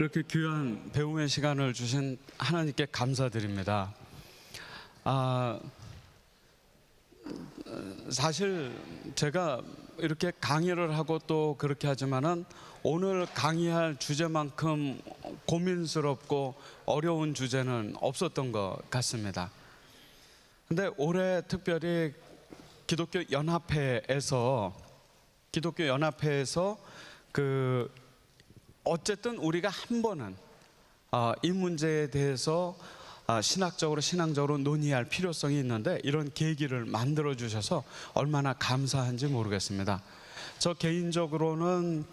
이렇게 귀한 배움의 시간을 주신 하나님께 감사드립니다. 사실 제가 이렇게 강의를 하고 또 그렇게 하지만은 오늘 강의할 주제만큼 고민스럽고 어려운 주제는 없었던 것 같습니다. 근데 올해 특별히 기독교 연합회에서 어쨌든 우리가 한 번은 이 문제에 대해서 신앙적으로 논의할 필요성이 있는데 이런 계기를 만들어 주셔서 얼마나 감사한지 모르겠습니다. 저 개인적으로는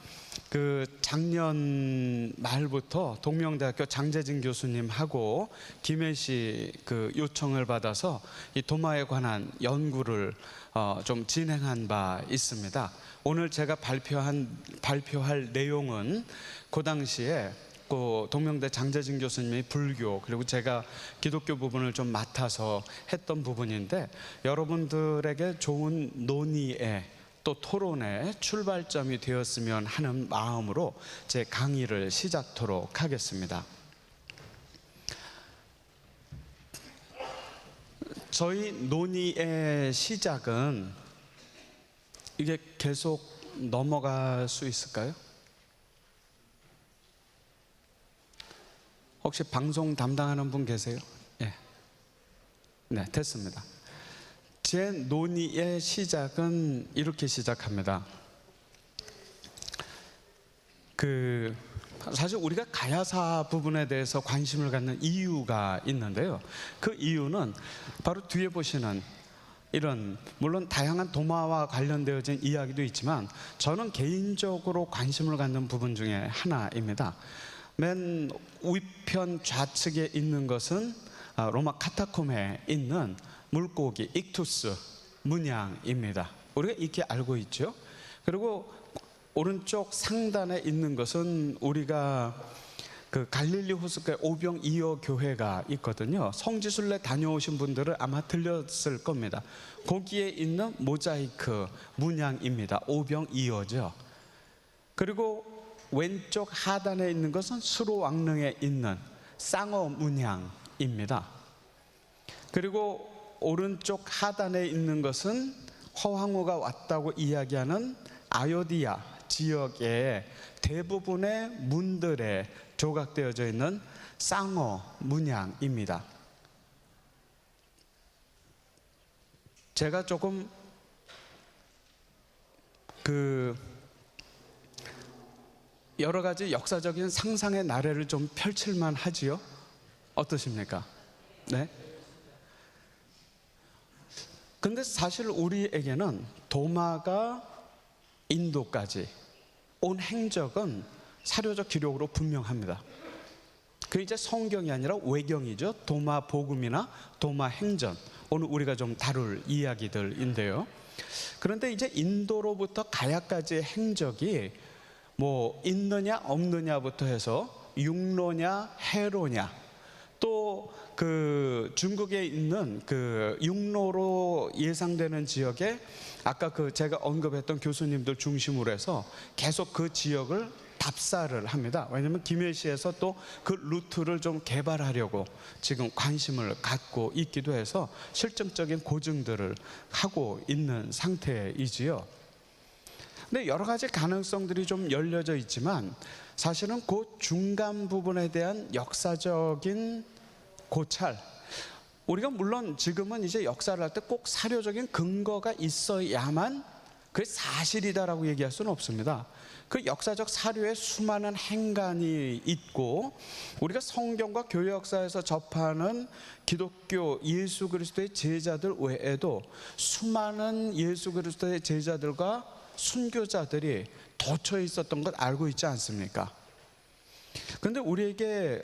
그 작년 말부터 동명대학교 장재진 교수님하고 김혜씨 그 요청을 받아서 이 도마에 관한 연구를 좀 진행한 바 있습니다. 오늘 제가 발표할 내용은 그 당시에 그 동명대 장재진 교수님이 불교 그리고 제가 기독교 부분을 좀 맡아서 했던 부분인데 여러분들에게 좋은 논의에 또 토론의 출발점이 되었으면 하는 마음으로 제 강의를 시작토록 하겠습니다. 저희 논의의 시작은 이게 계속 넘어갈 수 있을까요? 혹시 방송 담당하는 분 계세요? 네, 됐습니다. 제 논의의 시작은 이렇게 시작합니다. 사실 우리가 가야사 부분에 대해서 관심을 갖는 이유가 있는데요. 그 이유는 바로 뒤에 보시는 이런 물론 다양한 도마와 관련되어진 이야기도 있지만 저는 개인적으로 관심을 갖는 부분 중에 하나입니다. 맨 우편 좌측에 있는 것은 로마 카타콤에 있는 물고기 익투스 문양입니다. 우리가 이렇게 알고 있죠. 그리고 오른쪽 상단에 있는 것은 우리가 그 갈릴리 호숫가에 오병이어 교회가 있거든요. 성지순례 다녀오신 분들은 아마 들렸을 겁니다. 거기에 있는 모자이크 문양입니다. 오병이어죠. 그리고 왼쪽 하단에 있는 것은 수로왕릉에 있는 쌍어 문양입니다. 그리고 오른쪽 하단에 있는 것은 허황우가 왔다고 이야기하는 아요디아 지역의 대부분의 문들에 조각되어져 있는 쌍어 문양입니다. 제가 조금 여러 가지 역사적인 상상의 나래를 좀 펼칠만 하지요? 어떠십니까? 네? 근데 사실 우리에게는 도마가 인도까지 온 행적은 사료적 기록으로 분명합니다. 그게 이제 성경이 아니라 외경이죠. 도마 복음이나 도마 행전. 오늘 우리가 좀 다룰 이야기들인데요. 그런데 이제 인도로부터 가야까지의 행적이 뭐 있느냐 없느냐부터 해서 육로냐 해로냐 또 그 중국에 있는 그 육로로 예상되는 지역에 아까 그 제가 언급했던 교수님들 중심으로 해서 계속 그 지역을 답사를 합니다. 왜냐하면 김해시에서 또 그 루트를 좀 개발하려고 지금 관심을 갖고 있기도 해서 실증적인 고증들을 하고 있는 상태이지요. 근데 여러 가지 가능성들이 좀 열려져 있지만 사실은 그 중간 부분에 대한 역사적인 고찰, 우리가 물론 지금은 이제 역사를 할 때 꼭 사료적인 근거가 있어야만 그게 사실이다라고 얘기할 수는 없습니다. 그 역사적 사료에 수많은 행간이 있고 우리가 성경과 교회 역사에서 접하는 기독교 예수 그리스도의 제자들 외에도 수많은 예수 그리스도의 제자들과 순교자들이 덧쳐 있었던 것 알고 있지 않습니까? 그런데 우리에게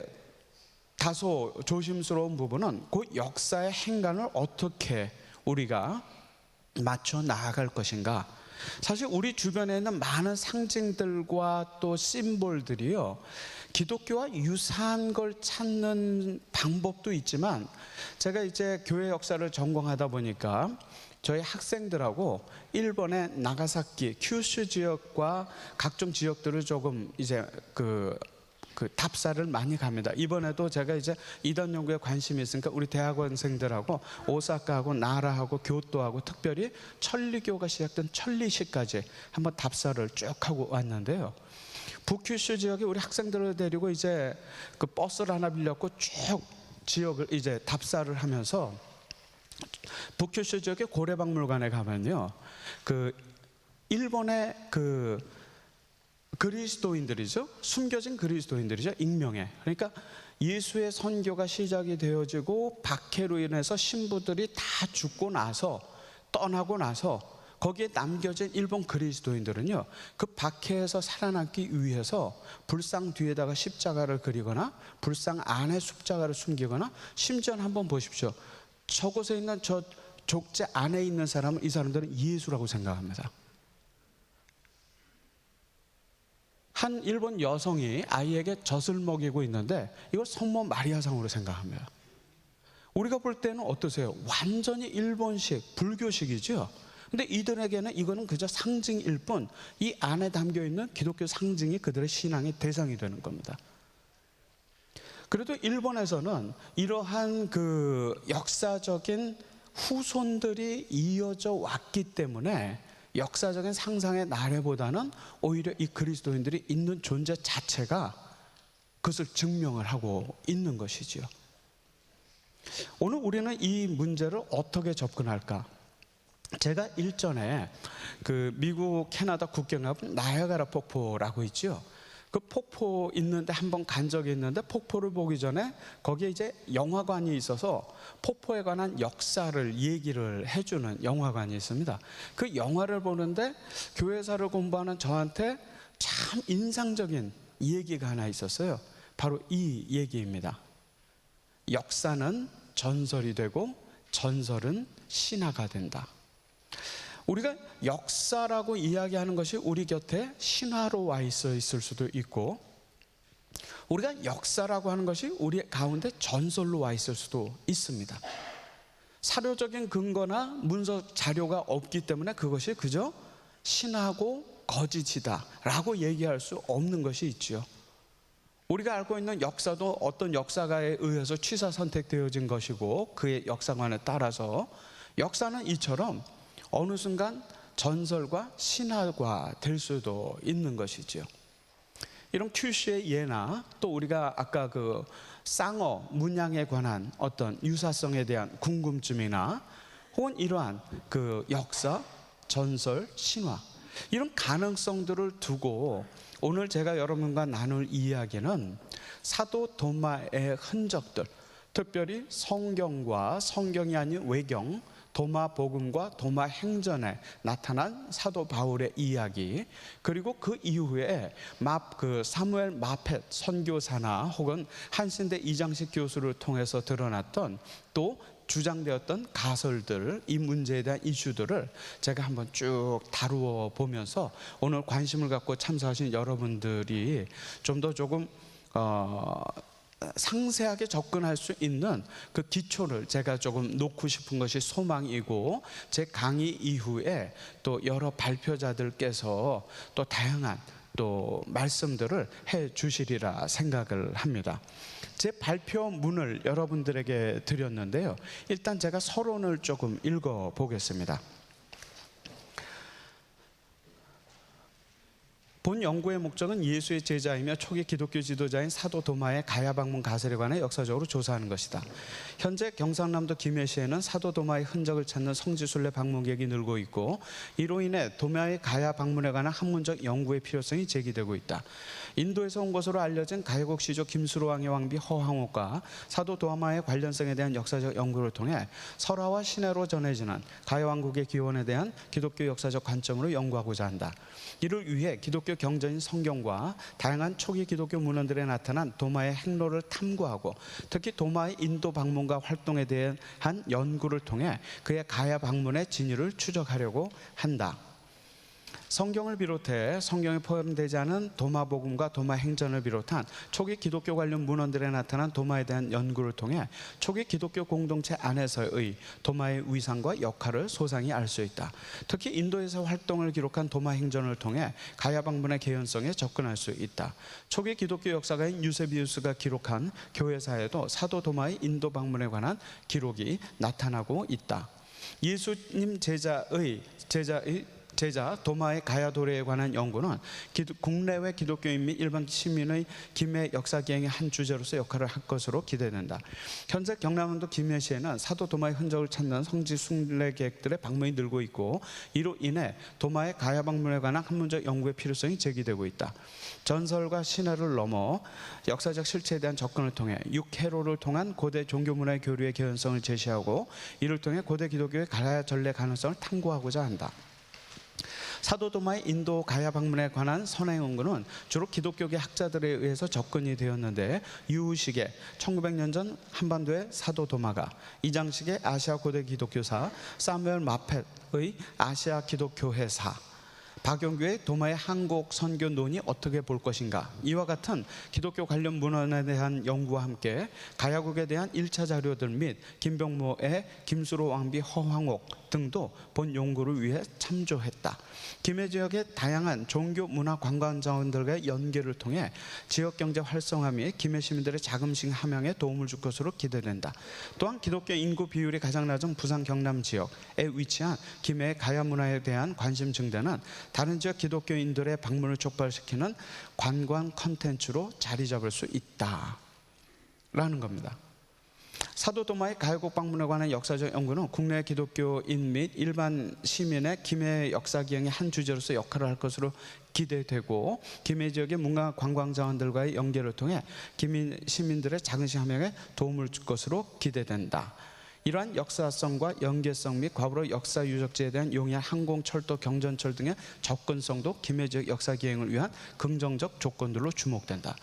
다소 조심스러운 부분은 그 역사의 행간을 어떻게 우리가 맞춰 나아갈 것인가. 사실 우리 주변에 있는 많은 상징들과 또 심볼들이요, 기독교와 유사한 걸 찾는 방법도 있지만 제가 이제 교회 역사를 전공하다 보니까 저희 학생들하고 일본의 나가사키, 큐슈 지역과 각종 지역들을 조금 이제 그 답사를 많이 갑니다. 이번에도 제가 이제 이단 연구에 관심이 있으니까 우리 대학원생들하고 오사카하고 나라하고 교토하고 특별히 천리교가 시작된 천리시까지 한번 답사를 쭉 하고 왔는데요. 북큐슈 지역에 우리 학생들을 데리고 이제 그 버스를 하나 빌렸고 쭉 지역을 이제 답사를 하면서 북큐슈 지역의 고래박물관에 가면요, 그 일본의 그 그리스도인들이죠, 숨겨진 그리스도인들이죠, 익명의. 그러니까 예수의 선교가 시작이 되어지고 박해로 인해서 신부들이 다 죽고 나서 떠나고 나서 거기에 남겨진 일본 그리스도인들은요, 그 박해에서 살아남기 위해서 불상 뒤에다가 십자가를 그리거나 불상 안에 십자가를 숨기거나, 심지어는 한번 보십시오. 저곳에 있는 저 족제 안에 있는 사람은, 이 사람들은 예수라고 생각합니다. 한 일본 여성이 아이에게 젖을 먹이고 있는데 이걸 성모 마리아상으로 생각합니다. 우리가 볼 때는 어떠세요? 완전히 일본식 불교식이죠. 근데 이들에게는 이거는 그저 상징일 뿐, 이 안에 담겨 있는 기독교 상징이 그들의 신앙의 대상이 되는 겁니다. 그래도 일본에서는 이러한 그 역사적인 후손들이 이어져 왔기 때문에 역사적인 상상의 나래보다는 오히려 이 그리스도인들이 있는 존재 자체가 그것을 증명을 하고 있는 것이지요. 오늘 우리는 이 문제를 어떻게 접근할까? 제가 일전에 그 미국 캐나다 국경 앞 나야가라 폭포라고 있죠. 그 폭포 있는데 한번 간 적이 있는데, 폭포를 보기 전에 거기에 이제 영화관이 있어서 폭포에 관한 역사를 얘기를 해주는 영화관이 있습니다. 그 영화를 보는데 교회사를 공부하는 저한테 참 인상적인 얘기가 하나 있었어요. 바로 이 얘기입니다. 역사는 전설이 되고 전설은 신화가 된다. 우리가 역사라고 이야기하는 것이 우리 곁에 신화로 와 있을 수도 있고, 우리가 역사라고 하는 것이 우리 가운데 전설로 와 있을 수도 있습니다. 사료적인 근거나 문서 자료가 없기 때문에 그것이 그저 신화고 거짓이다 라고 얘기할 수 없는 것이 있죠. 우리가 알고 있는 역사도 어떤 역사가에 의해서 취사 선택되어진 것이고, 그의 역사관에 따라서 역사는 이처럼 어느 순간 전설과 신화가 될 수도 있는 것이죠. 이런 큐슈의 예나, 또 우리가 아까 그 쌍어 문양에 관한 어떤 유사성에 대한 궁금증이나, 혹은 이러한 그 역사, 전설, 신화, 이런 가능성들을 두고 오늘 제가 여러분과 나눌 이야기는 사도 도마의 흔적들, 특별히 성경과 성경이 아닌 외경, 도마복음과 도마행전에 나타난 사도 바울의 이야기, 그리고 그 이후에 그 사무엘 마펫 선교사나 혹은 한신대 이장식 교수를 통해서 드러났던, 또 주장되었던 가설들, 이 문제에 대한 이슈들을 제가 한번 쭉 다루어 보면서 오늘 관심을 갖고 참석하신 여러분들이 좀 더 조금 상세하게 접근할 수 있는 그 기초를 제가 조금 놓고 싶은 것이 소망이고, 제 강의 이후에 또 여러 발표자들께서 또 다양한 또 말씀들을 해 주시리라 생각을 합니다. 제 발표문을 여러분들에게 드렸는데요, 일단 제가 서론을 조금 읽어 보겠습니다. 본 연구의 목적은 예수의 제자이며 초기 기독교 지도자인 사도 도마의 가야 방문 가설에 관해 역사적으로 조사하는 것이다. 현재 경상남도 김해시에는 사도 도마의 흔적을 찾는 성지순례 방문객이 늘고 있고, 이로 인해 도마의 가야 방문에 관한 학문적 연구의 필요성이 제기되고 있다. 인도에서 온 것으로 알려진 가야국 시조 김수로 왕의 왕비 허황옥과 사도 도마의 관련성에 대한 역사적 연구를 통해 설화와 신화로 전해지는 가야 왕국의 기원에 대한 기독교 역사적 관점으로 연구하고자 한다. 이를 위해 기독교 경전인 성경과 다양한 초기 기독교 문헌들에 나타난 도마의 행로를 탐구하고, 특히 도마의 인도 방문과 활동에 대한 연구를 통해 그의 가야 방문의 진위를 추적하려고 한다. 성경을 비롯해 성경에 포함되지 않은 도마복음과 도마행전을 비롯한 초기 기독교 관련 문헌들에 나타난 도마에 대한 연구를 통해 초기 기독교 공동체 안에서의 도마의 위상과 역할을 소상히 알 수 있다. 특히 인도에서 활동을 기록한 도마행전을 통해 가야 방문의 개연성에 접근할 수 있다. 초기 기독교 역사가인 유세비우스가 기록한 교회사에도 사도 도마의 인도 방문에 관한 기록이 나타나고 있다. 예수님 제자 도마의 가야 도래에 관한 연구는 국내외 기독교인 및 일반 시민의 김해 역사기행의 한 주제로서 역할을 할 것으로 기대된다. 현재 경남도 김해시에는 사도 도마의 흔적을 찾는 성지 순례객들의 방문이 늘고 있고, 이로 인해 도마의 가야 방문에 관한 학문적 연구의 필요성이 제기되고 있다. 전설과 신화를 넘어 역사적 실체에 대한 접근을 통해 6회로를 통한 고대 종교문화의 교류의 개연성을 제시하고, 이를 통해 고대 기독교의 가야 전래 가능성을 탐구하고자 한다. 사도 도마의 인도 가야 방문에 관한 선행 연구는 주로 기독교계 학자들에 의해서 접근이 되었는데, 유우식의 1900년 전 한반도의 사도 도마가, 이장식의 아시아 고대 기독교사, 사무엘 마펫의 아시아 기독교회사, 박용규의 도마의 한국 선교론이 어떻게 볼 것인가, 이와 같은 기독교 관련 문헌에 대한 연구와 함께 가야국에 대한 1차 자료들 및 김병모의 김수로 왕비 허황옥 등도 본 연구를 위해 참조했다. 김해 지역의 다양한 종교 문화 관광 자원들과의 연계를 통해 지역 경제 활성화 및 김해 시민들의 자금식 함양에 도움을 줄 것으로 기대된다. 또한 기독교 인구 비율이 가장 낮은 부산 경남 지역에 위치한 김해의 가야 문화에 대한 관심 증대는 다른 지역 기독교인들의 방문을 촉발시키는 관광 콘텐츠로 자리 잡을 수 있다라는 겁니다. 사도 도마의 가야국 방문에 관한 역사적 연구는 국내 기독교인 및 일반 시민의 김해 역사기행의 한 주제로서 역할을 할 것으로 기대되고, 김해 지역의 문화 관광 자원들과의 연계를 통해 김해 시민들의 자긍심 함양에 도움을 줄 것으로 기대된다. 이러한 역사성과 연계성 및 과거로 역사 유적지에 대한 용이한 항공, 철도, 경전철 등의 접근성도 김해 지역 역사기행을 위한 긍정적 조건들로 주목된다.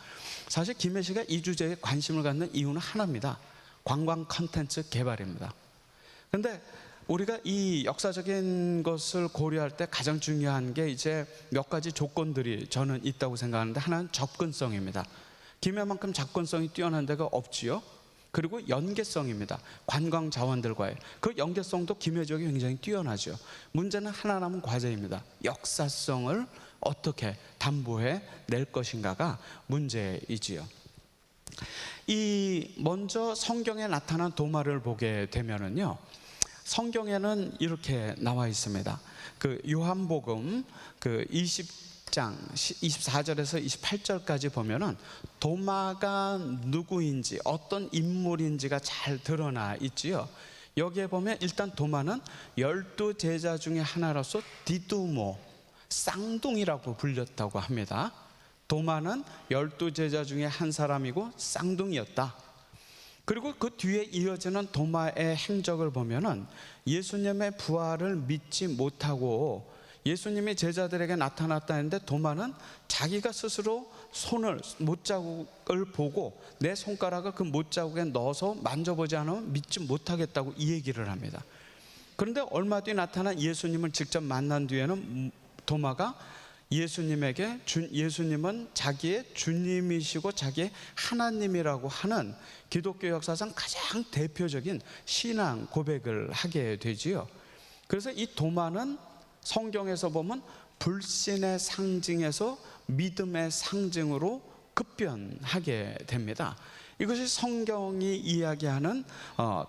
사실 김해시가 이 주제에 관심을 갖는 이유는 하나입니다. 관광 콘텐츠 개발입니다. 그런데 우리가 이 역사적인 것을 고려할 때 가장 중요한 게 이제 몇 가지 조건들이 저는 있다고 생각하는데, 하나는 접근성입니다. 김해만큼 접근성이 뛰어난 데가 없지요. 그리고 연계성입니다. 관광 자원들과의 그 연계성도 김해 지역이 굉장히 뛰어나죠. 문제는 하나 남은 과제입니다. 역사성을 어떻게 담보해 낼 것인가가 문제이지요. 먼저 성경에 나타난 도마를 보게 되면은요, 성경에는 이렇게 나와 있습니다. 그 요한복음 그 20장 24절에서 28절까지 보면은 도마가 누구인지, 어떤 인물인지가 잘 드러나 있지요. 여기에 보면 일단 도마는 12 제자 중에 하나로서 디두모, 쌍둥이라고 불렸다고 합니다. 도마는 12 제자 중에 한 사람이고 쌍둥이였다. 그리고 그 뒤에 이어지는 도마의 행적을 보면은 예수님의 부활을 믿지 못하고 예수님이 제자들에게 나타났다는데, 도마는 자기가 스스로 못자국을 보고 내 손가락을 그 못자국에 넣어서 만져보지 않으면 믿지 못하겠다고 이 얘기를 합니다. 그런데 얼마 뒤에 나타난 예수님을 직접 만난 뒤에는 도마가 예수님은 자기의 주님이시고 자기의 하나님이라고 하는 기독교 역사상 가장 대표적인 신앙 고백을 하게 되지요. 그래서 이 도마는 성경에서 보면 불신의 상징에서 믿음의 상징으로 급변하게 됩니다. 이것이 성경이 이야기하는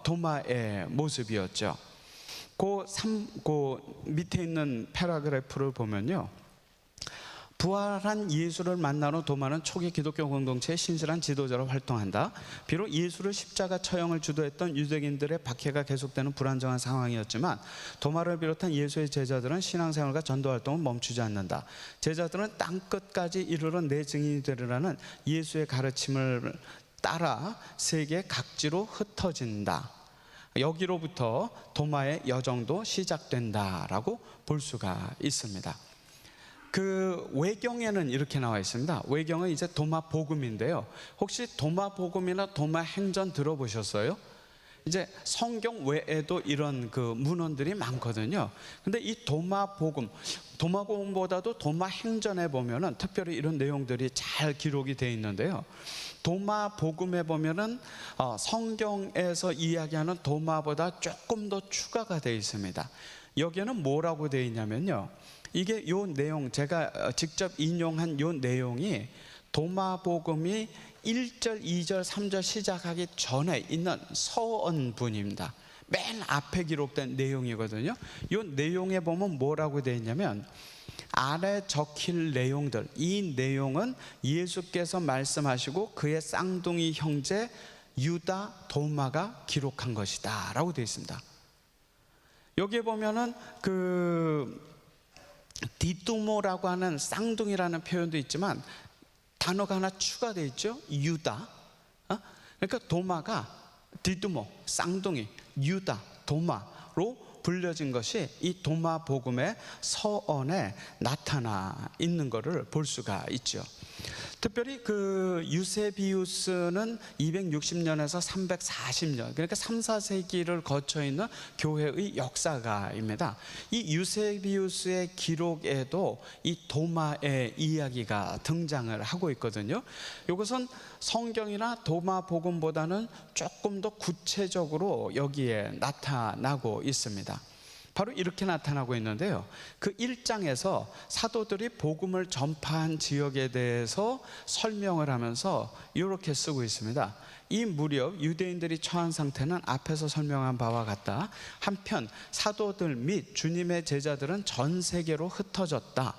도마의 모습이었죠. 그 밑에 있는 패러그래프를 보면요, 부활한 예수를 만난 후 도마는 초기 기독교 공동체의 신실한 지도자로 활동한다. 비록 예수를 십자가 처형을 주도했던 유대인들의 박해가 계속되는 불안정한 상황이었지만, 도마를 비롯한 예수의 제자들은 신앙생활과 전도활동을 멈추지 않는다. 제자들은 땅끝까지 이르러 내 증인이 되리라는 예수의 가르침을 따라 세계 각지로 흩어진다. 여기로부터 도마의 여정도 시작된다라고 볼 수가 있습니다. 그 외경에는 이렇게 나와 있습니다. 외경은 이제 도마 복음인데요. 혹시 도마 복음이나 도마 행전 들어보셨어요? 이제 성경 외에도 이런 그 문헌들이 많거든요. 근데 이 도마복음보다도 도마행전에 보면은 특별히 이런 내용들이 잘 기록이 되어 있는데요. 도마복음에 보면은 성경에서 이야기하는 도마보다 조금 더 추가가 되어 있습니다. 여기에는 뭐라고 되어 있냐면요, 이게 요 내용, 제가 직접 인용한 요 내용이 도마복음이 1절, 2절, 3절 시작하기 전에 있는 서언분입니다. 맨 앞에 기록된 내용이거든요. 이 내용에 보면 뭐라고 되어 있냐면, 아래 적힐 내용들, 이 내용은 예수께서 말씀하시고 그의 쌍둥이 형제 유다, 도마가 기록한 것이다 라고 되어 있습니다. 여기에 보면은 디두모라고 하는 쌍둥이라는 표현도 있지만 단어가 하나 추가되어 있죠. 유다. 그러니까 도마가 디두모, 쌍둥이, 유다, 도마로 불려진 것이 이 도마복음의 서언에 나타나 있는 것을 볼 수가 있죠. 특별히 그 유세비우스는 260년에서 340년, 그러니까 3, 4세기를 거쳐 있는 교회의 역사가입니다. 이 유세비우스의 기록에도 이 도마의 이야기가 등장을 하고 있거든요. 이것은 성경이나 도마복음보다는 조금 더 구체적으로 여기에 나타나고 있습니다. 바로 이렇게 나타나고 있는데요, 그 1장에서 사도들이 복음을 전파한 지역에 대해서 설명을 하면서 이렇게 쓰고 있습니다. 이 무렵 유대인들이 처한 상태는 앞에서 설명한 바와 같다. 한편 사도들 및 주님의 제자들은 전 세계로 흩어졌다.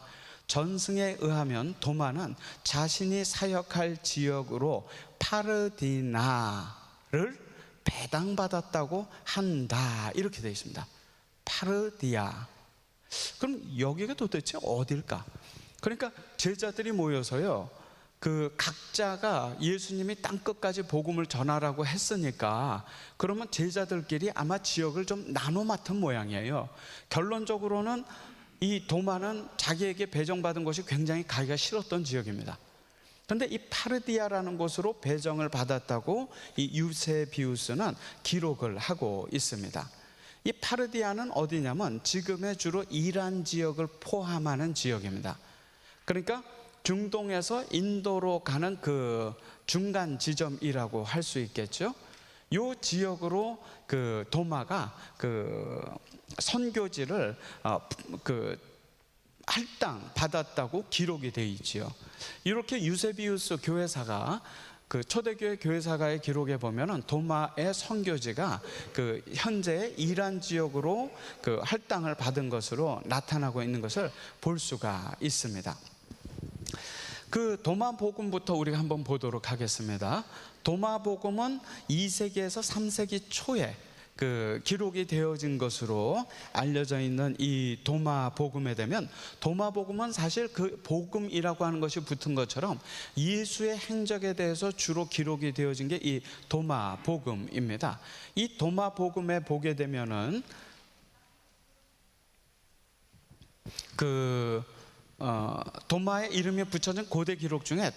전승에 의하면 도마는 자신이 사역할 지역으로 파르디나를 배당받았다고 한다, 이렇게 되어 있습니다. 파르디아. 그럼 여기가 도대체 어딜까? 그러니까 제자들이 모여서요, 그 각자가 예수님이 땅 끝까지 복음을 전하라고 했으니까 그러면 제자들끼리 아마 지역을 좀 나눠 맡은 모양이에요. 결론적으로는 이 도마는 자기에게 배정받은 곳이 굉장히 가기가 싫었던 지역입니다. 그런데 이 파르디아라는 곳으로 배정을 받았다고 이 유세비우스는 기록을 하고 있습니다. 이 파르디아는 어디냐면 지금의 주로 이란 지역을 포함하는 지역입니다. 그러니까 중동에서 인도로 가는 그 중간 지점이라고 할 수 있겠죠. 이 지역으로 그 도마가 그 선교지를 할당 받았다고 기록이 되어 있지요. 이렇게 유세비우스 교회사가, 그 초대교회 교회사가의 기록에 보면은 도마의 선교지가 그 현재 이란 지역으로 그 할당을 받은 것으로 나타나고 있는 것을 볼 수가 있습니다. 그 도마복음부터 우리가 한번 보도록 하겠습니다. 도마복음은 2세기에서 3세기 초에 그 기록이 되어진 것으로 알려져 있는 이 도마복음에 되면, 도마복음은 사실 그 복음이라고 하는 것이 붙은 것처럼 예수의 행적에 대해서 주로 기록이 되어진 게 이 도마복음입니다. 이 도마복음에 보게 되면은 도마의 이름이 붙여진 고대 기록 중에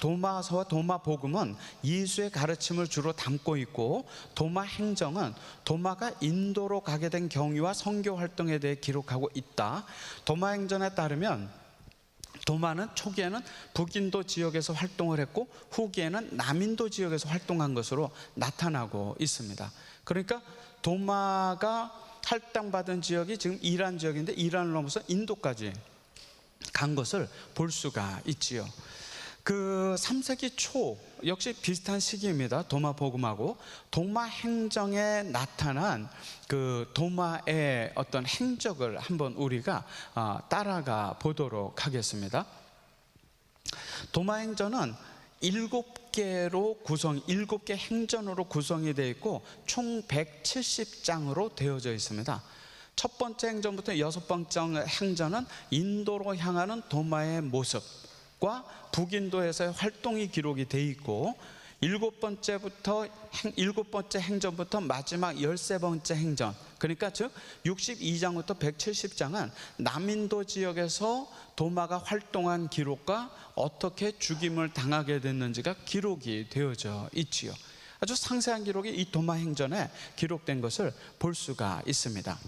도마서와 도마복음은 예수의 가르침을 주로 담고 있고, 도마행정은 도마가 인도로 가게 된 경위와 선교 활동에 대해 기록하고 있다. 도마행전에 따르면 도마는 초기에는 북인도 지역에서 활동을 했고 후기에는 남인도 지역에서 활동한 것으로 나타나고 있습니다. 그러니까 도마가 할당받은 지역이 지금 이란 지역인데 이란을 넘어서 인도까지 간 것을 볼 수가 있지요. 그 3세기 초 역시 비슷한 시기입니다. 도마복음하고 도마행정에 나타난 그 도마의 어떤 행적을 한번 우리가 따라가 보도록 하겠습니다. 도마행전은 7개 행전으로 구성이 되어 있고 총 170장으로 되어져 있습니다. 첫 번째 행전부터 6번째 행전은 인도로 향하는 도마의 모습과 북인도에서의 활동이 기록이 되어 있고, 7번째 행전부터 마지막 13번째 행전, 그러니까 즉 62장부터 170장은 남인도 지역에서 도마가 활동한 기록과 어떻게 죽임을 당하게 됐는지가 기록이 되어져 있지요. 아주 상세한 기록이 이 도마 행전에 기록된 것을 볼 수가 있습니다.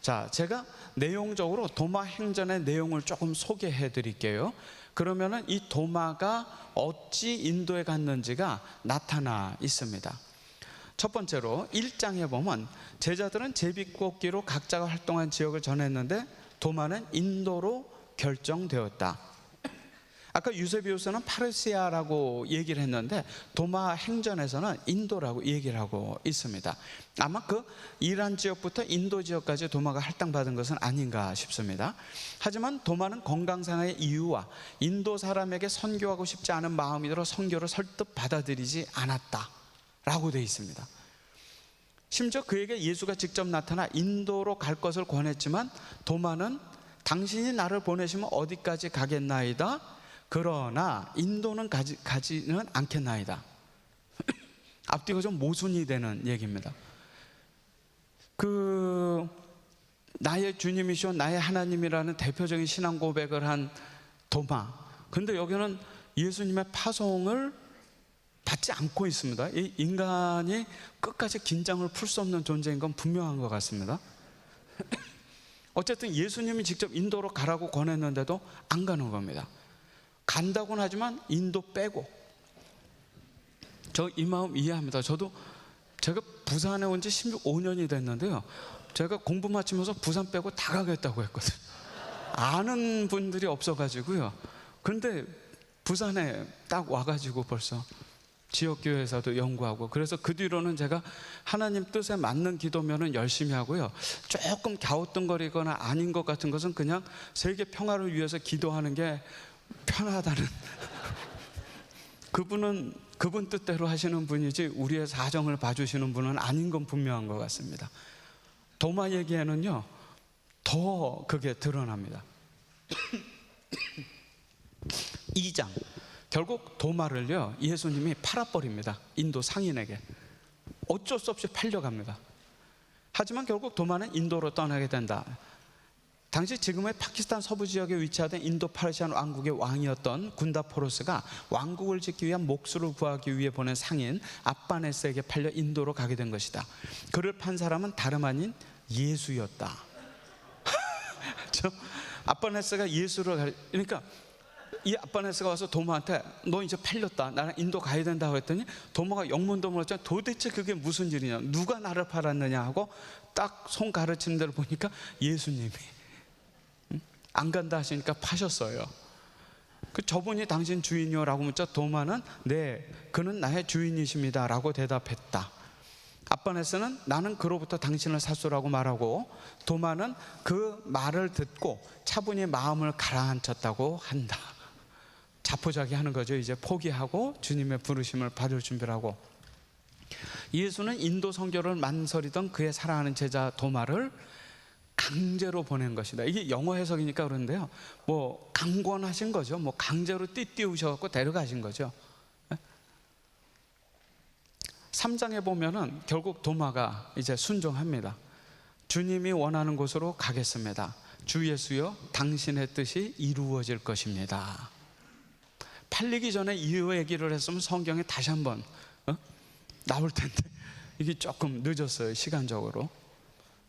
자, 제가 내용적으로 도마 행전의 내용을 조금 소개해 드릴게요. 그러면은 이 도마가 어찌 인도에 갔는지가 나타나 있습니다. 첫 번째로 1장에 보면 제자들은 제비뽑기로 각자가 활동한 지역을 전했는데 도마는 인도로 결정되었다. 아까 유세비우스는 파르시아라고 얘기를 했는데 도마 행전에서는 인도라고 얘기를 하고 있습니다. 아마 그 이란 지역부터 인도 지역까지 도마가 할당받은 것은 아닌가 싶습니다. 하지만 도마는 건강상의 이유와 인도 사람에게 선교하고 싶지 않은 마음이 들어 선교를 설득 받아들이지 않았다라고 되어 있습니다. 심지어 그에게 예수가 직접 나타나 인도로 갈 것을 권했지만 도마는 당신이 나를 보내시면 어디까지 가겠나이다. 그러나 인도는 가지는 않겠나이다. 앞뒤가 좀 모순이 되는 얘기입니다. 나의 주님이시오 나의 하나님이라는 대표적인 신앙 고백을 한 도마. 근데 여기는 예수님의 파송을 받지 않고 있습니다. 이 인간이 끝까지 긴장을 풀 수 없는 존재인 건 분명한 것 같습니다. 어쨌든 예수님이 직접 인도로 가라고 권했는데도 안 가는 겁니다. 간다고는 하지만 인도 빼고. 저 이 마음 이해합니다. 제가 부산에 온 지 15년이 됐는데요, 제가 공부 마치면서 부산 빼고 다 가겠다고 했거든요. 아는 분들이 없어가지고요. 그런데 부산에 딱 와가지고 벌써 지역교회에서도 연구하고, 그래서 그 뒤로는 제가 하나님 뜻에 맞는 기도면은 열심히 하고요, 조금 갸우뚱거리거나 아닌 것 같은 것은 그냥 세계 평화를 위해서 기도하는 게 편하다는 그분 뜻대로 하시는 분이지 우리의 사정을 봐주시는 분은 아닌 건 분명한 것 같습니다. 도마 얘기에는요 더 그게 드러납니다. 2장 결국 도마를요 예수님이 팔아버립니다. 인도 상인에게. 어쩔 수 없이 팔려갑니다. 하지만 결국 도마는 인도로 떠나게 된다. 당시 지금의 파키스탄 서부 지역에 위치하던 인도 파르시안 왕국의 왕이었던 군다포로스가 왕국을 짓기 위한 목수를 구하기 위해 보낸 상인 아빠네스에게 팔려 인도로 가게 된 것이다. 그를 판 사람은 다름 아닌 예수였다. 아빠네스가 그러니까 이 아빠네스가 와서 도마한테 너 이제 팔렸다, 나는 인도 가야 된다고 했더니 도마가 영문도문했잖아. 도대체 그게 무슨 일이냐, 누가 나를 팔았느냐 하고 딱 손 가르치는 데를 보니까 예수님이 안 간다 하시니까 파셨어요. 저분이 당신 주인이요 라고 묻자 도마는 네, 그는 나의 주인이십니다 라고 대답했다. 아빠네스는 나는 그로부터 당신을 샀소라고 말하고, 도마는 그 말을 듣고 차분히 마음을 가라앉혔다고 한다. 자포자기 하는 거죠. 이제 포기하고 주님의 부르심을 받을 준비를 하고. 예수는 인도 선교를 만설이던 그의 사랑하는 제자 도마를 강제로 보낸 것이다. 이게 영어 해석이니까 그런데요, 뭐 강권하신 거죠. 뭐 강제로 띠띠우셔갖고 데려가신 거죠. 3장에 보면은 결국 도마가 이제 순종합니다. 주님이 원하는 곳으로 가겠습니다. 주 예수여 당신의 뜻이 이루어질 것입니다. 팔리기 전에 이 얘기를 했으면 성경에 다시 한번 나올 텐데 이게 조금 늦었어요, 시간적으로.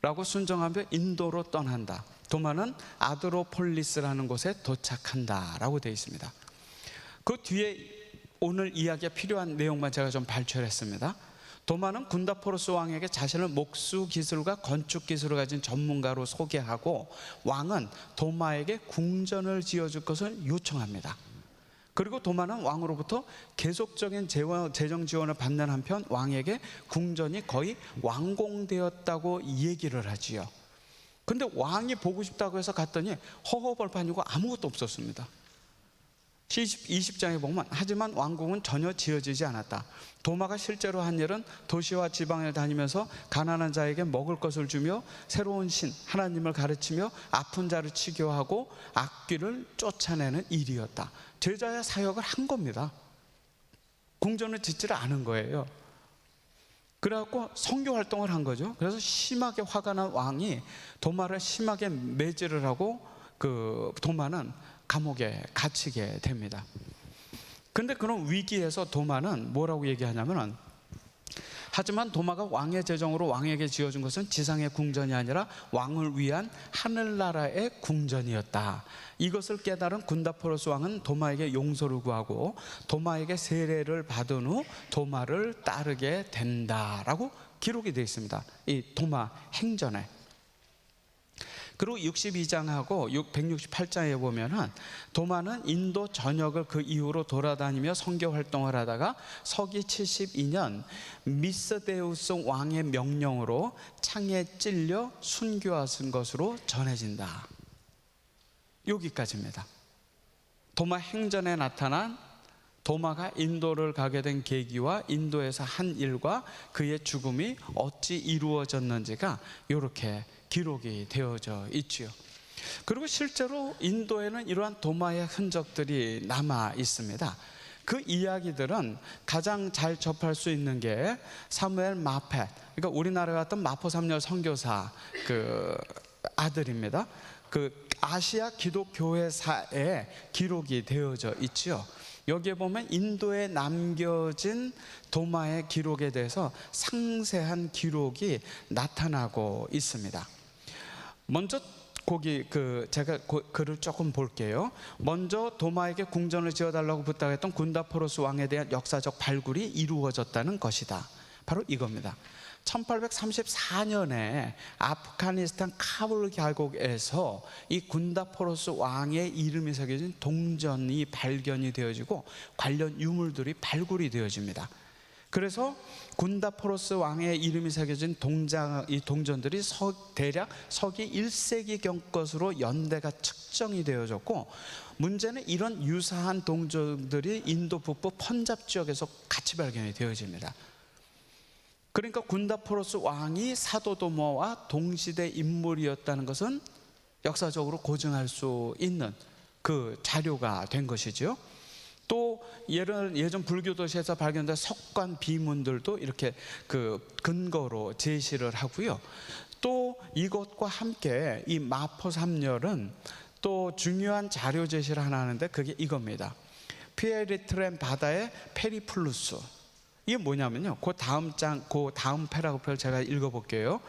라고 순종하며 인도로 떠난다. 도마는 아드로폴리스라는 곳에 도착한다 라고 되어 있습니다. 그 뒤에 오늘 이야기에 필요한 내용만 제가 좀 발췌했습니다. 도마는 군다포로스 왕에게 자신을 목수 기술과 건축 기술을 가진 전문가로 소개하고, 왕은 도마에게 궁전을 지어줄 것을 요청합니다. 그리고 도마는 왕으로부터 계속적인 재정 지원을 받는 한편 왕에게 궁전이 거의 완공되었다고 얘기를 하지요. 근데 왕이 보고 싶다고 해서 갔더니 허허벌판이고 아무것도 없었습니다. 20장에 보면 하지만 왕궁은 전혀 지어지지 않았다. 도마가 실제로 한 일은 도시와 지방을 다니면서 가난한 자에게 먹을 것을 주며 새로운 신 하나님을 가르치며 아픈 자를 치료하고 악귀를 쫓아내는 일이었다. 제자의 사역을 한 겁니다. 궁전을 짓지를 않은 거예요. 그래갖고 선교 활동을 한 거죠. 그래서 심하게 화가 난 왕이 도마를 심하게 매질을 하고 그 도마는 감옥에 갇히게 됩니다. 근데 그런 위기에서 도마는 뭐라고 얘기하냐면은 하지만 도마가 왕의 재정으로 왕에게 지어준 것은 지상의 궁전이 아니라 왕을 위한 하늘나라의 궁전이었다. 이것을 깨달은 군다포로스 왕은 도마에게 용서를 구하고 도마에게 세례를 받은 후 도마를 따르게 된다라고 기록이 되어 있습니다. 이 도마 행전에. 그리고 62장하고 168장에 보면은 도마는 인도 전역을 그 이후로 돌아다니며 선교 활동을 하다가 서기 72년 미스데우스 왕의 명령으로 창에 찔려 순교하신 것으로 전해진다. 여기까지입니다. 도마 행전에 나타난 도마가 인도를 가게 된 계기와 인도에서 한 일과 그의 죽음이 어찌 이루어졌는지가 이렇게 기록이 되어져 있지요. 그리고 실제로 인도에는 이러한 도마의 흔적들이 남아 있습니다. 그 이야기들은 가장 잘 접할 수 있는 게 사무엘 마페, 그러니까 우리나라에 왔던 마포삼열 선교사 그 아들입니다. 그 아시아 기독교회사에 기록이 되어져 있지요. 여기에 보면 인도에 남겨진 도마의 기록에 대해서 상세한 기록이 나타나고 있습니다. 먼저 거기 제가 글을 조금 볼게요. 먼저 도마에게 궁전을 지어달라고 부탁했던 군다포로스 왕에 대한 역사적 발굴이 이루어졌다는 것이다. 바로 이겁니다. 1834년에 아프가니스탄 카불 계곡에서 이 군다포로스 왕의 이름이 새겨진 동전이 발견이 되어지고 관련 유물들이 발굴이 되어집니다. 그래서 군다포로스 왕의 이름이 새겨진 이 동전들이 대략 서기 1세기경 것으로 연대가 측정이 되어졌고, 문제는 이런 유사한 동전들이 인도 북부 펀잡 지역에서 같이 발견이 되어집니다. 그러니까 군다포로스 왕이 사도도마와 동시대 인물이었다는 것은 역사적으로 고증할 수 있는 그 자료가 된 것이죠. 또 예전 불교 도시에서 발견된 석관 비문들도 이렇게 그 근거로 제시를 하고요. 또 이것과 함께 이 마포삼열은 또 중요한 자료 제시를 하나 하는데 그게 이겁니다. 피에리트렘 바다의 페리플루스. 이게 뭐냐면요, 그 다음 패라그프를 제가 읽어볼게요.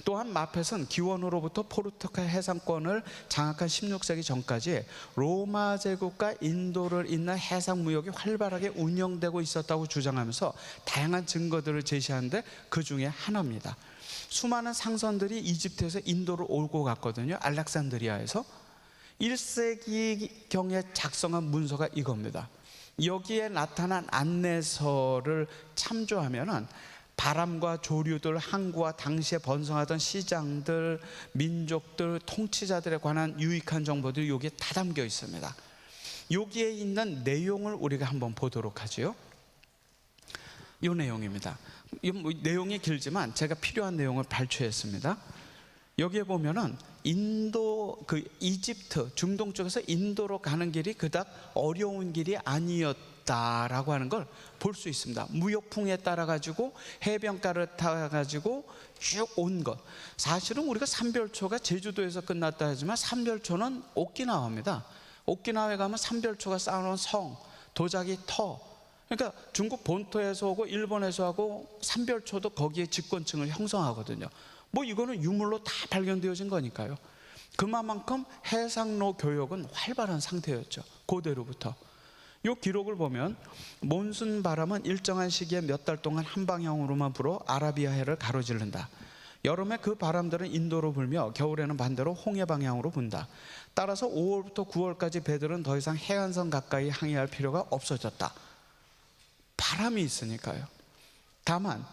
또한 마펫은 기원으로부터 포르투갈 해상권을 장악한 16세기 전까지 로마 제국과 인도를 잇는 해상 무역이 활발하게 운영되고 있었다고 주장하면서 다양한 증거들을 제시하는데 그 중에 하나입니다. 수많은 상선들이 이집트에서 인도를 오고 갔거든요. 알렉산드리아에서. 1세기경에 작성한 문서가 이겁니다. 여기에 나타난 안내서를 참조하면은 바람과 조류들, 항구와 당시에 번성하던 시장들, 민족들, 통치자들에 관한 유익한 정보들이 여기에 다 담겨 있습니다. 여기에 있는 내용을 우리가 한번 보도록 하죠. 이 내용입니다. 이 내용이 길지만 제가 필요한 내용을 발췌했습니다. 여기에 보면은 이집트, 중동 쪽에서 인도로 가는 길이 그닥 어려운 길이 아니었다라고 하는 걸 볼 수 있습니다. 무역풍에 따라 가지고 해변가를 타가 가지고 쭉 온 것. 사실은 우리가 삼별초가 제주도에서 끝났다 하지만 삼별초는 오키나와입니다. 오키나와에 가면 삼별초가 쌓아놓은 성, 도자기 터. 그러니까 중국 본토에서 오고 일본에서 하고 삼별초도 거기에 집권층을 형성하거든요. 뭐 이거는 유물로 다 발견되어진 거니까요. 그만큼 해상로 교역은 활발한 상태였죠. 고대로부터. 이 기록을 보면 몬순 바람은 일정한 시기에 몇 달 동안 한 방향으로만 불어 아라비아해를 가로지른다. 여름에 그 바람들은 인도로 불며 겨울에는 반대로 홍해 방향으로 분다. 따라서 5월부터 9월까지 배들은 더 이상 해안선 가까이 항해할 필요가 없어졌다. 바람이 있으니까요. 다만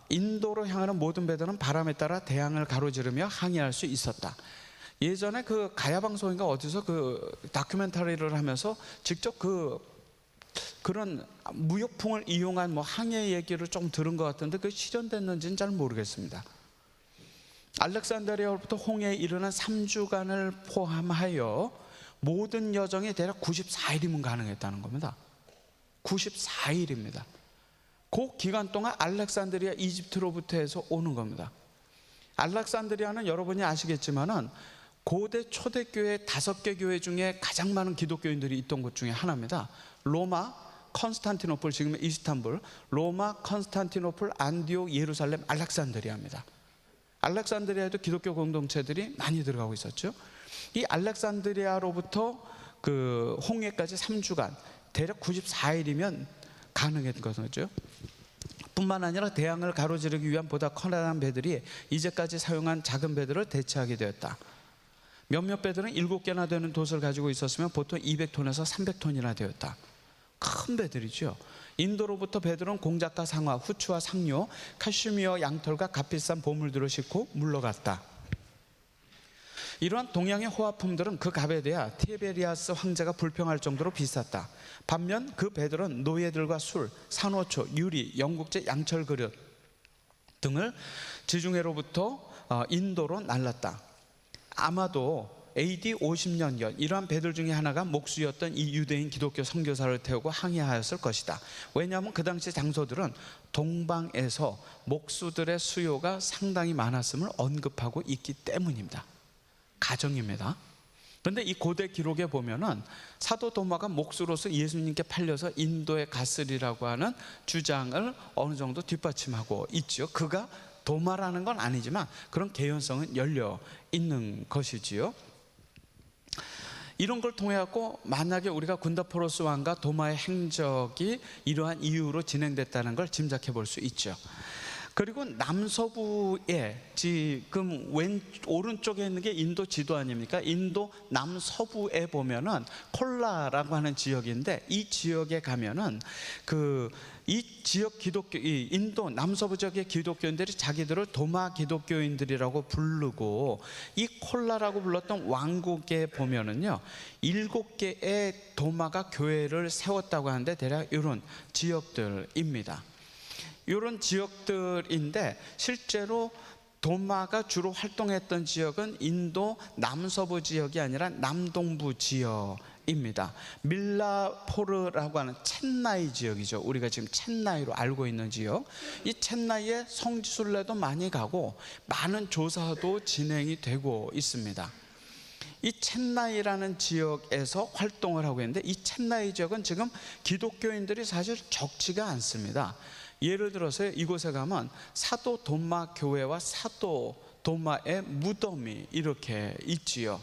인도로 향하는 모든 배들은 바람에 따라 대양을 가로지르며 항해할 수 있었다. 예전에 그 가야방송인가 어디서 그 다큐멘터리를 하면서 직접 그런 무역풍을 이용한 뭐 항해 얘기를 좀 들은 것 같은데 그게 실현됐는지는 잘 모르겠습니다. 알렉산드리아로부터 홍해에 이르는 3주간을 포함하여 모든 여정이 대략 94일이면 가능했다는 겁니다. 94일입니다. 그 기간 동안 알렉산드리아 이집트로부터 해서 오는 겁니다. 알렉산드리아는 여러분이 아시겠지만은 고대 초대교회 5개 교회 중에 가장 많은 기독교인들이 있던 곳 중에 하나입니다. 로마, 컨스탄티노플, 지금의 이스탄불, 로마, 컨스탄티노플, 안디옥, 예루살렘, 알렉산드리아입니다. 알렉산드리아에도 기독교 공동체들이 많이 들어가고 있었죠. 이 알렉산드리아로부터 그 홍해까지 3주간 대략 94일이면 가능했던 거죠. 뿐만 아니라 대양을 가로지르기 위한 보다 커다란 배들이 이제까지 사용한 작은 배들을 대체하게 되었다. 몇몇 배들은 7개나 되는 돛을 가지고 있었으면 보통 200톤에서 300톤이나 되었다. 큰 배들이죠. 인도로부터 배들은 공작과 상화, 후추와 상료, 카슈미어 양털과 값비싼 보물들을 싣고 물러갔다. 이러한 동양의 호화품들은 그 값에 대하 티베리아스 황제가 불평할 정도로 비쌌다. 반면 그 배들은 노예들과 술, 산호초, 유리, 영국제 양철 그릇 등을 지중해로부터 인도로 날랐다. 아마도 AD 50년경 이러한 배들 중에 하나가 목수였던 이 유대인 기독교 선교사를 태우고 항해하였을 것이다. 왜냐하면 그 당시 장소들은 동방에서 목수들의 수요가 상당히 많았음을 언급하고 있기 때문입니다. 가정입니다. 그런데 이 고대 기록에 보면은 사도 도마가 목수로서 예수님께 팔려서 인도에 갔으리라고 하는 주장을 어느 정도 뒷받침하고 있죠. 그가 도마라는 건 아니지만 그런 개연성은 열려 있는 것이지요. 이런 걸 통해 갖고 만약에 우리가 군다포로스 왕과 도마의 행적이 이러한 이유로 진행됐다는 걸 짐작해 볼 수 있죠. 그리고 남서부에 지금 오른쪽에 있는 게 인도 지도 아닙니까? 인도 남서부에 보면은 콜라라고 하는 지역인데 이 지역에 가면은 이 지역 기독교, 이 인도 남서부 지역의 기독교인들이 자기들을 도마 기독교인들이라고 부르고 이 콜라라고 불렀던 왕국에 보면은요 7개의 도마가 교회를 세웠다고 하는데 대략 이런 지역들입니다. 이런 지역들인데 실제로 도마가 주로 활동했던 지역은 인도 남서부 지역이 아니라 남동부 지역입니다. 밀라포르라고 하는 첸나이 지역이죠. 우리가 지금 첸나이로 알고 있는 지역. 이 첸나이에 성지순례도 많이 가고 많은 조사도 진행이 되고 있습니다. 이 첸나이라는 지역에서 활동을 하고 있는데 이 첸나이 지역은 지금 기독교인들이 사실 적지가 않습니다. 예를 들어서 이곳에 가면 사도 도마 교회와 사도 도마의 무덤이 이렇게 있지요.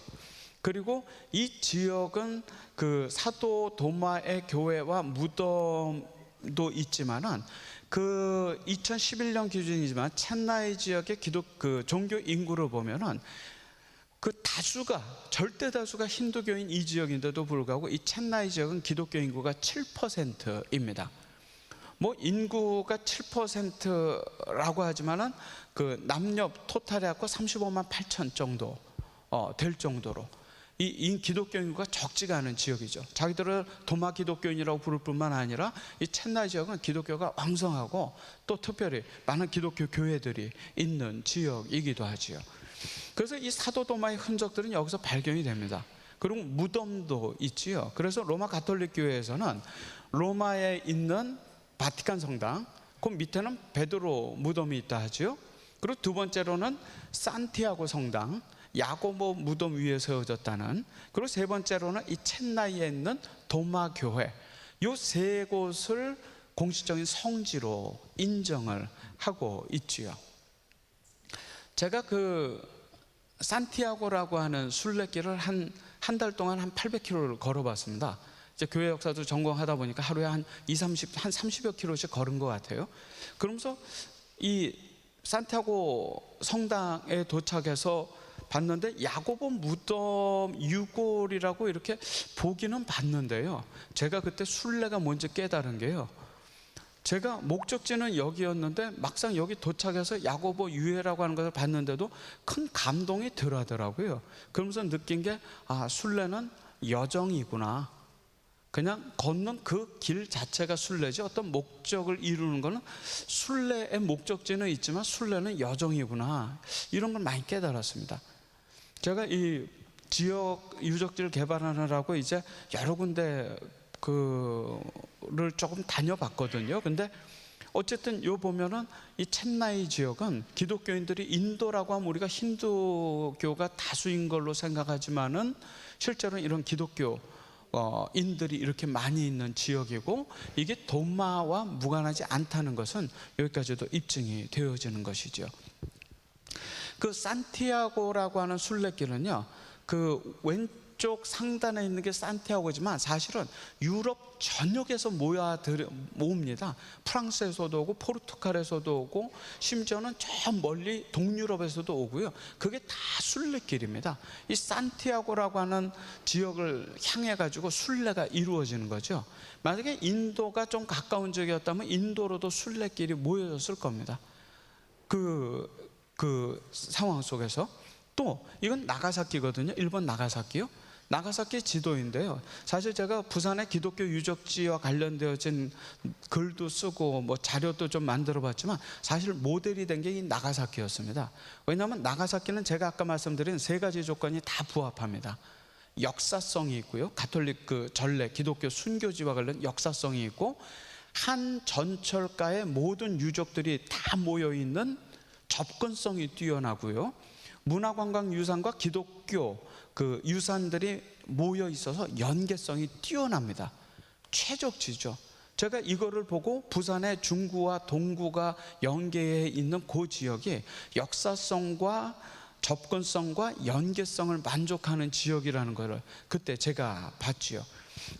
그리고 이 지역은 그 사도 도마의 교회와 무덤도 있지만은 그 2011년 기준이지만 첸나이 지역의 그 종교 인구를 보면은 그 다수가 절대 다수가 힌두교인 이 지역인데도 불구하고 이 첸나이 지역은 기독교 인구가 7%입니다. 뭐 인구가 7%라고 하지만은 그 남녀 토탈해 갖고 35만 8천 정도 될 정도로 이 기독교 인구가 적지가 않은 지역이죠. 자기들을 도마 기독교인이라고 부를 뿐만 아니라 이 첸나이 지역은 기독교가 왕성하고 또 특별히 많은 기독교 교회들이 있는 지역이기도 하지요. 그래서 이 사도 도마의 흔적들은 여기서 발견이 됩니다. 그리고 무덤도 있지요. 그래서 로마 가톨릭 교회에서는 로마에 있는 바티칸 성당, 그 밑에는 베드로 무덤이 있다 하죠. 그리고 두 번째로는 산티아고 성당, 야고보 무덤 위에 세워졌다는, 그리고 세 번째로는 이 첸나이에 있는 도마 교회, 이 세 곳을 공식적인 성지로 인정을 하고 있지요. 제가 그 산티아고라고 하는 순례길을 한 달 동안 한 800km를 걸어봤습니다. 이제 교회 역사도 전공하다 보니까 하루에 한 30여 킬로씩 걸은 것 같아요. 그러면서 이 산티아고 성당에 도착해서 봤는데 야고보 무덤 유골이라고 이렇게 보기는 봤는데요. 제가 그때 순례가 뭔지 깨달은 게요. 제가 목적지는 여기였는데 막상 여기 도착해서 야고보 유해라고 하는 것을 봤는데도 큰 감동이 덜 하더라고요. 그러면서 느낀 게 순례는 여정이구나. 그냥 걷는 그 길 자체가 순례지 어떤 목적을 이루는 것은 순례의 목적지는 있지만 순례는 여정이구나. 이런 걸 많이 깨달았습니다. 제가 이 지역 유적지를 개발하느라고 이제 여러 군데 그를 조금 다녀봤거든요. 근데 어쨌든 요 보면은 이 첸나이 지역은 기독교인들이 인도라고 하면 우리가 힌두교가 다수인 걸로 생각하지만은 실제로는 이런 기독교 인들이 이렇게 많이 있는 지역이고 이게 도마와 무관하지 않다는 것은 여기까지도 입증이 되어지는 것이죠. 그 산티아고라고 하는 순례길은요, 그 왼쪽 상단에 있는 게 산티아고지만 사실은 유럽 전역에서 모읍니다. 프랑스에서도 오고 포르투갈에서도 오고 심지어는 저 멀리 동유럽에서도 오고요. 그게 다 순례길입니다. 이 산티아고라고 하는 지역을 향해 가지고 순례가 이루어지는 거죠. 만약에 인도가 좀 가까운 지역이었다면 인도로도 순례길이 모여졌을 겁니다. 그 상황 속에서. 또 이건 나가사키거든요. 일본 나가사키요. 나가사키 지도인데요. 사실 제가 부산의 기독교 유적지와 관련되어진 글도 쓰고 뭐 자료도 좀 만들어 봤지만 사실 모델이 된 게 이 나가사키였습니다. 왜냐하면 나가사키는 제가 아까 말씀드린 세 가지 조건이 다 부합합니다. 역사성이 있고요. 가톨릭 그 전례 기독교 순교지와 관련 역사성이 있고, 한 전철가의 모든 유적들이 다 모여 있는 접근성이 뛰어나고요. 문화관광유산과 기독교 그 유산들이 모여 있어서 연계성이 뛰어납니다. 최적지죠. 제가 이거를 보고 부산의 중구와 동구가 연계해 있는 그 지역이 역사성과 접근성과 연계성을 만족하는 지역이라는 것을 그때 제가 봤지요.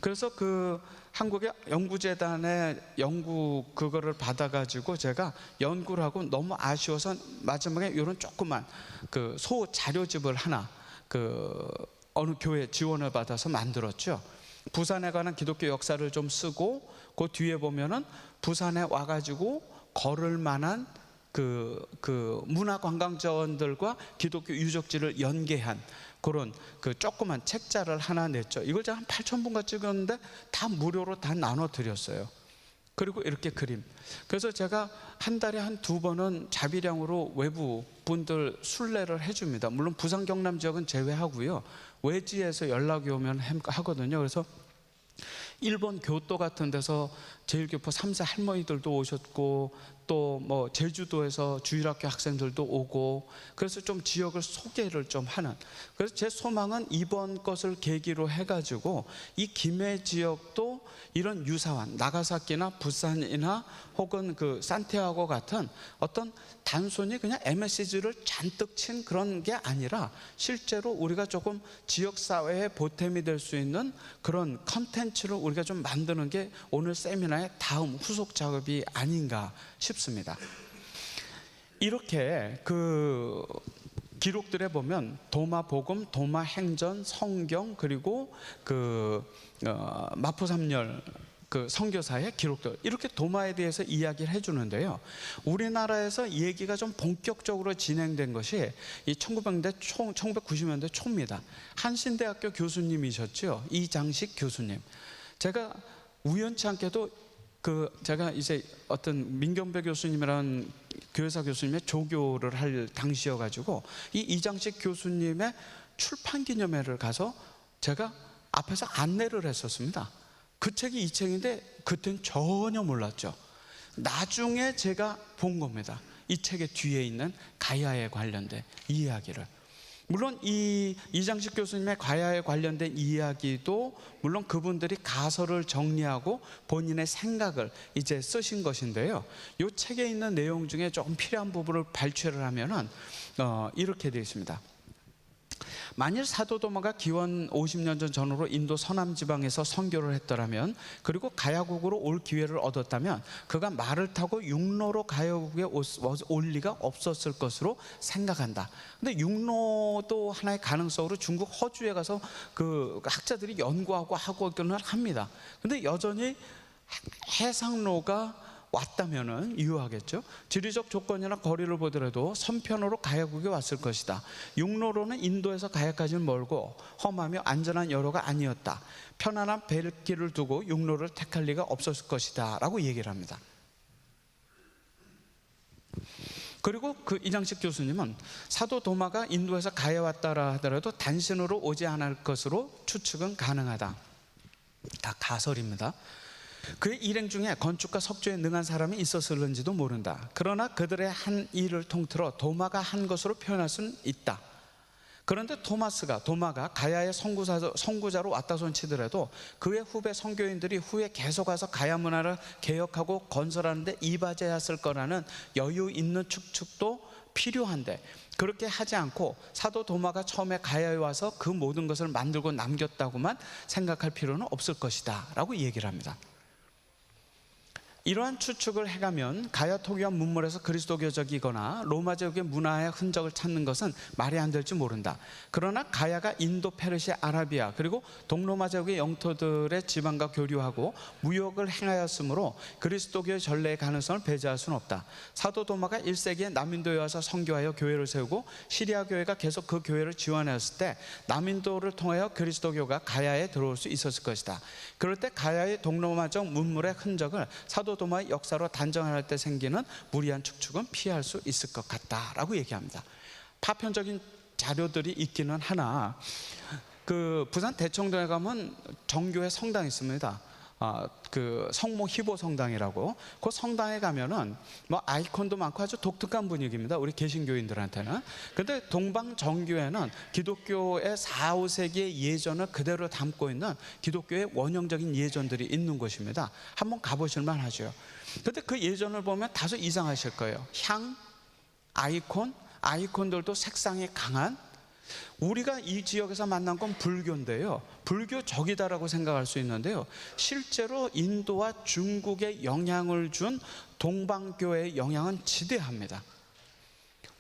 그래서 그 한국의 연구재단의 연구 그거를 받아가지고 제가 연구를 하고 너무 아쉬워서 마지막에 이런 조그만 그 소 자료집을 하나 그 어느 교회 지원을 받아서 만들었죠. 부산에 관한 기독교 역사를 좀 쓰고 그 뒤에 보면은 부산에 와가지고 걸을 만한 그 문화관광자원들과 기독교 유적지를 연계한 그런 그 조그만 책자를 하나 냈죠. 이걸 제가 한 8,000분가 찍었는데 다 무료로 다 나눠 드렸어요. 그리고 이렇게 그림. 그래서 제가 한 달에 한 2번은 자비량으로 외부 분들 순례를 해줍니다. 물론 부산 경남 지역은 제외하고요. 외지에서 연락이 오면 하거든요. 그래서 일본 교토 같은 데서 제일교포 3세 할머니들도 오셨고, 또 뭐 제주도에서 주일학교 학생들도 오고, 그래서 좀 지역을 소개를 좀 하는. 그래서 제 소망은 이번 것을 계기로 해가지고 이 김해 지역도 이런 유사한 나가사키나 부산이나 혹은 그 산티아고 같은 어떤 단순히 그냥 MSG를 잔뜩 친 그런 게 아니라 실제로 우리가 조금 지역사회에 보탬이 될 수 있는 그런 컨텐츠를 우리가 좀 만드는 게 오늘 세미나의 다음 후속 작업이 아닌가 싶습니다. 이렇게 그 기록들에 보면 도마복음, 도마행전, 성경, 그리고 그 마포삼열 그 선교사의 기록들, 이렇게 도마에 대해서 이야기를 해주는데요. 우리나라에서 얘기가 좀 본격적으로 진행된 것이 이 1990년대 초입니다. 한신대학교 교수님이셨죠. 이장식 교수님. 제가 우연치 않게도 제가 이제 어떤 민경배 교수님이라는 교회사 교수님의 조교를 할 당시여가지고 이 이장식 교수님의 출판 기념회를 가서 제가 앞에서 안내를 했었습니다. 그 책이 이 책인데 그때는 전혀 몰랐죠. 나중에 제가 본 겁니다. 이 책의 뒤에 있는 가야에 관련된 이야기를. 물론 이 이장식 교수님의 가야에 관련된 이야기도 물론 그분들이 가설을 정리하고 본인의 생각을 이제 쓰신 것인데요. 이 책에 있는 내용 중에 조금 필요한 부분을 발췌를 하면은 이렇게 되어 있습니다. 만일 사도 도마가 기원 50년 전으로 인도 서남 지방에서 선교를 했더라면, 그리고 가야국으로 올 기회를 얻었다면 그가 말을 타고 육로로 가야국에 올 리가 없었을 것으로 생각한다. 근데 육로도 하나의 가능성으로 중국 허주에 가서 그 학자들이 연구하고 하고는 합니다. 근데 여전히 해상로가 왔다면은 유효하겠죠. 지리적 조건이나 거리를 보더라도 선편으로 가야국에 왔을 것이다. 육로로는 인도에서 가야까지는 멀고 험하며 안전한 여로가 아니었다. 편안한 배길을 두고 육로를 택할 리가 없었을 것이다 라고 얘기를 합니다. 그리고 그 이장식 교수님은 사도 도마가 인도에서 가야 왔다라 하더라도 단신으로 오지 않을 것으로 추측은 가능하다. 다 가설입니다. 그의 일행 중에 건축과 석조에 능한 사람이 있었을는지도 모른다. 그러나 그들의 한 일을 통틀어 도마가 한 것으로 표현할 수는 있다. 그런데 도마가 가야의 선구자로 왔다 손 치더라도 그의 후배 선교인들이 후에 계속 와서 가야 문화를 개혁하고 건설하는데 이바지했을 거라는 여유 있는 추측도 필요한데, 그렇게 하지 않고 사도 도마가 처음에 가야에 와서 그 모든 것을 만들고 남겼다고만 생각할 필요는 없을 것이다 라고 얘기를 합니다. 이러한 추측을 해가면 가야 토기와 문물에서 그리스도교적이거나 로마 제국의 문화의 흔적을 찾는 것은 말이 안 될지 모른다. 그러나 가야가 인도, 페르시아, 아라비아 그리고 동로마 제국의 영토들의 지방과 교류하고 무역을 행하였으므로 그리스도교의 전례의 가능성을 배제할 수는 없다. 사도 도마가 1세기에 남인도에 와서 선교하여 교회를 세우고 시리아 교회가 계속 그 교회를 지원하였을 때 남인도를 통하여 그리스도교가 가야에 들어올 수 있었을 것이다. 그럴 때 가야의 동로마적 문물의 흔적을 사도 도마의 역사로 단정할 때 생기는 무리한 추측은 피할 수 있을 것 같다라고 얘기합니다. 파편적인 자료들이 있기는 하나, 그 부산 대청동에 가면 정교회 성당이 있습니다. 그 성모 희보 성당이라고. 그 성당에 가면은 뭐 아이콘도 많고 아주 독특한 분위기입니다, 우리 개신교인들한테는. 근데 동방 정교회는 기독교의 4, 5세기의 예전을 그대로 담고 있는 기독교의 원형적인 예전들이 있는 곳입니다. 한번 가보실 만하죠. 근데 그 예전을 보면 다소 이상하실 거예요. 향, 아이콘들도 색상이 강한. 우리가 이 지역에서 만난 건 불교인데요, 불교적이다라고 생각할 수 있는데요, 실제로 인도와 중국에 영향을 준 동방교회의 영향은 지대합니다.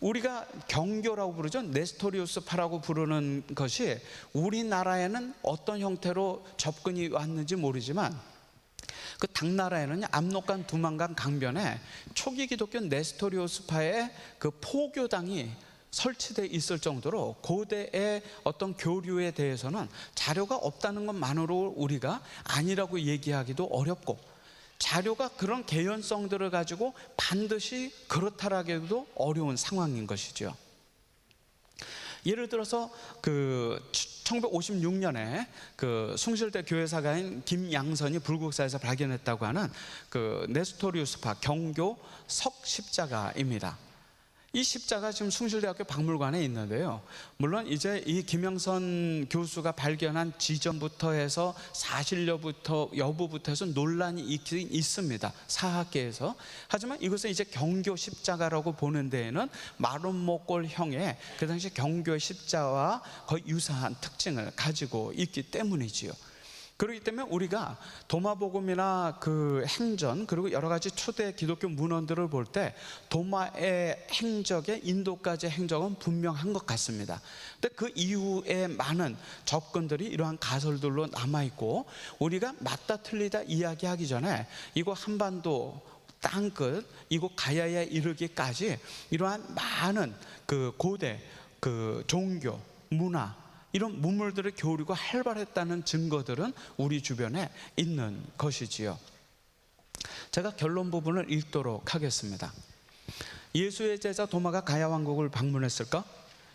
우리가 경교라고 부르죠. 네스토리우스파라고 부르는 것이 우리나라에는 어떤 형태로 접근이 왔는지 모르지만 그 당나라에는 압록강, 두만강 강변에 초기 기독교 네스토리우스파의 그 포교당이 설치되어 있을 정도로 고대의 어떤 교류에 대해서는 자료가 없다는 것만으로 우리가 아니라고 얘기하기도 어렵고, 자료가 그런 개연성들을 가지고 반드시 그렇다라기도 어려운 상황인 것이죠. 예를 들어서 그 1956년에 그 숭실대 교회사가인 김양선이 불국사에서 발견했다고 하는 그 네스토리우스파 경교 석십자가입니다. 이 십자가 지금 숭실대학교 박물관에 있는데요, 물론 이제 이 김영선 교수가 발견한 지점부터 해서 사실 여부부터 해서 논란이 있긴 있습니다, 사학계에서. 하지만 이것은 이제 경교 십자가라고 보는 데에는 마름모골형의 그 당시 경교의 십자와 거의 유사한 특징을 가지고 있기 때문이지요. 그렇기 때문에 우리가 도마복음이나 그 행전 그리고 여러 가지 초대 기독교 문헌들을 볼 때 도마의 행적에 인도까지의 행적은 분명한 것 같습니다. 근데 그 이후에 많은 접근들이 이러한 가설들로 남아있고, 우리가 맞다 틀리다 이야기하기 전에 이거 한반도 땅끝 이곳 가야에 이르기까지 이러한 많은 그 고대 그 종교 문화 이런 문물들의 교류가 활발했다는 증거들은 우리 주변에 있는 것이지요. 제가 결론 부분을 읽도록 하겠습니다. 예수의 제자 도마가 가야 왕국을 방문했을까?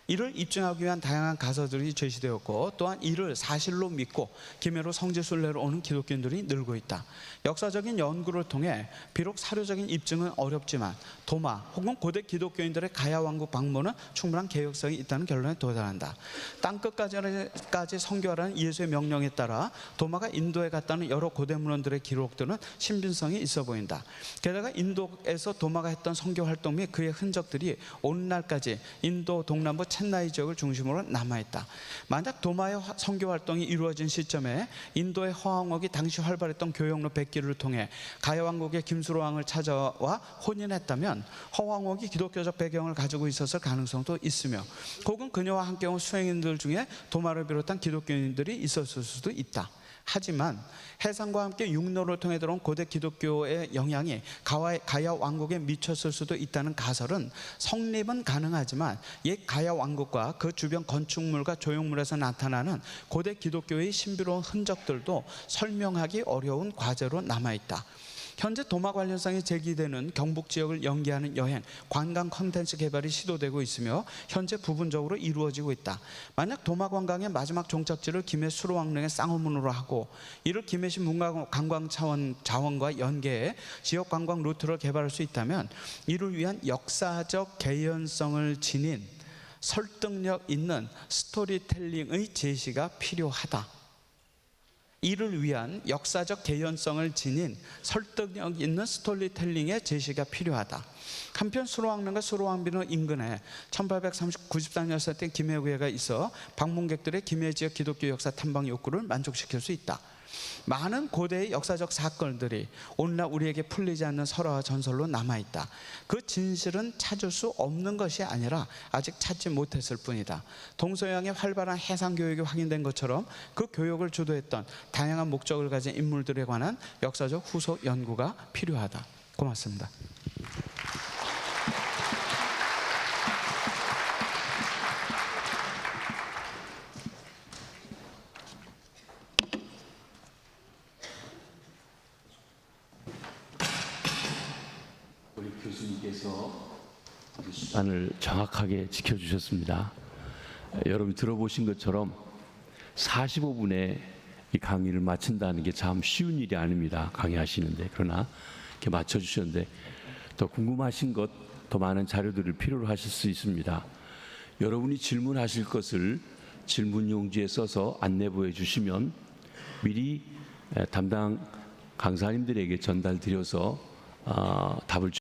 이를 입증하기 위한 다양한 가설들이 제시되었고, 또한 이를 사실로 믿고 기매로 성지순례로 오는 기독교인들이 늘고 있다. 역사적인 연구를 통해 비록 사료적인 입증은 어렵지만 도마 혹은 고대 기독교인들의 가야 왕국 방문은 충분한 개혁성이 있다는 결론에 도달한다. 땅끝까지 선교하라는 예수의 명령에 따라 도마가 인도에 갔다는 여러 고대 문헌들의 기록들은 신빙성이 있어 보인다. 게다가 인도에서 도마가 했던 선교 활동 및 그의 흔적들이 오늘날까지 인도 동남부 첸나이 지역을 중심으로 남아있다. 만약 도마의 선교 활동이 이루어진 시점에 인도의 허왕옥이 당시 활발했던 교역로 100기를 통해 가야 왕국의 김수로 왕을 찾아와 혼인했다면 허왕옥이 기독교적 배경을 가지고 있었을 가능성도 있으며, 혹은 그녀와 함께 온 수행인들 중에 도마를 비롯한 기독교인들이 있었을 수도 있다. 하지만 해상과 함께 육로를 통해 들어온 고대 기독교의 영향이 가야 왕국에 미쳤을 수도 있다는 가설은 성립은 가능하지만 옛 가야 왕국과 그 주변 건축물과 조형물에서 나타나는 고대 기독교의 신비로운 흔적들도 설명하기 어려운 과제로 남아있다. 현재 도마 관련성이 제기되는 경북 지역을 연계하는 여행, 관광 콘텐츠 개발이 시도되고 있으며 현재 부분적으로 이루어지고 있다. 만약 도마 관광의 마지막 종착지를 김해 수로왕릉의 쌍호문으로 하고 이를 김해시 문화관광 자원과 연계해 지역 관광 루트를 개발할 수 있다면 이를 위한 역사적 개연성을 지닌 설득력 있는 스토리텔링의 제시가 필요하다. 이를 위한 역사적 개연성을 지닌 설득력 있는 스토리텔링의 제시가 필요하다. 한편 수로왕릉과 수로왕비는 인근에 1894년 때 김해구회가 있어 방문객들의 김해 지역 기독교 역사 탐방 욕구를 만족시킬 수 있다. 많은 고대의 역사적 사건들이 오늘날 우리에게 풀리지 않는 설화와 전설로 남아있다. 그 진실은 찾을 수 없는 것이 아니라 아직 찾지 못했을 뿐이다. 동서양의 활발한 해상교육이 확인된 것처럼 그 교육을 주도했던 다양한 목적을 가진 인물들에 관한 역사적 후속 연구가 필요하다. 고맙습니다. 우리 교수님께서 시간을 정확하게 지켜주셨습니다. 여러분이 들어보신 것처럼 45분에 이 강의를 마친다는 게 참 쉬운 일이 아닙니다. 강의하시는데. 그러나 이렇게 맞춰주셨는데 더 궁금하신 것, 더 많은 자료들을 필요로 하실 수 있습니다. 여러분이 질문하실 것을 질문 용지에 써서 안내부에 주시면 미리 담당 강사님들에게 전달드려서 답을